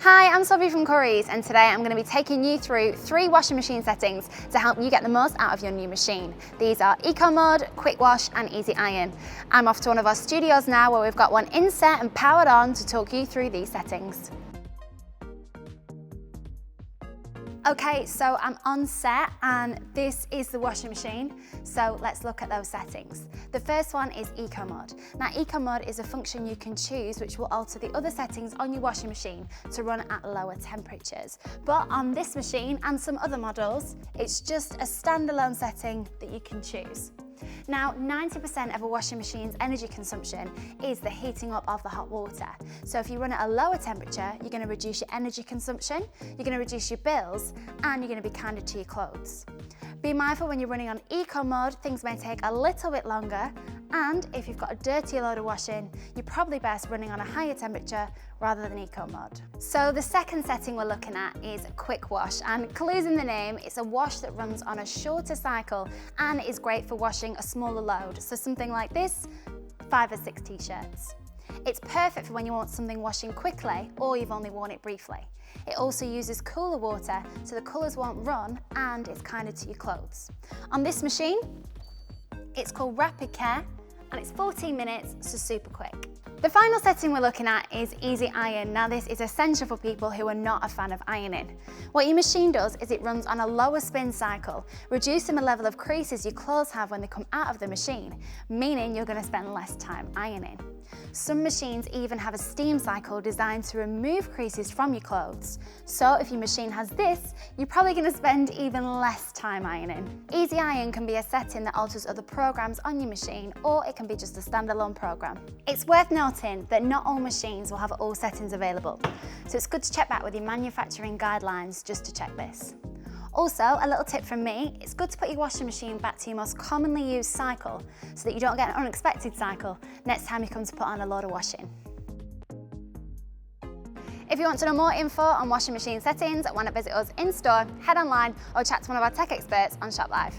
Hi, I'm Sophie from Currys, and today I'm going to be taking you through 3 washing machine settings to help you get the most out of your new machine. These are Eco Mode, Quick Wash and Easy Iron. I'm off to one of our studios now where we've got one inset and powered on to talk you through these settings. Okay, so I'm on set and this is the washing machine. So let's look at those settings. The first one is Eco Mode. Now Eco Mode is a function you can choose which will alter the other settings on your washing machine to run at lower temperatures. But on this machine and some other models, it's just a standalone setting that you can choose. Now, 90% of a washing machine's energy consumption is the heating up of the hot water. So if you run at a lower temperature, you're going to reduce your energy consumption, you're going to reduce your bills, and you're going to be kinder to your clothes. Be mindful when you're running on Eco Mode, things may take a little bit longer, and if you've got a dirty load of washing, you're probably best running on a higher temperature rather than Eco Mode. So the second setting we're looking at is Quick Wash, and clues in the name, it's a wash that runs on a shorter cycle and is great for washing a smaller load. So something like this, 5 or 6 t-shirts. It's perfect for when you want something washing quickly or you've only worn it briefly. It also uses cooler water so the colours won't run and it's kinder to your clothes. On this machine, it's called Rapid Care and it's 14 minutes, so super quick. The final setting we're looking at is Easy Iron. Now this is essential for people who are not a fan of ironing. What your machine does is it runs on a lower spin cycle, reducing the level of creases your clothes have when they come out of the machine, meaning you're going to spend less time ironing. Some machines even have a steam cycle designed to remove creases from your clothes. So if your machine has this, you're probably going to spend even less time ironing. Easy Iron can be a setting that alters other programs on your machine, or it can be just a standalone program. It's worth noting that not all machines will have all settings available, so it's good to check back with your manufacturing guidelines just to check this. Also, a little tip from me, it's good to put your washing machine back to your most commonly used cycle so that you don't get an unexpected cycle next time you come to put on a load of washing. If you want to know more info on washing machine settings, want to visit us in store, head online or chat to one of our tech experts on ShopLive.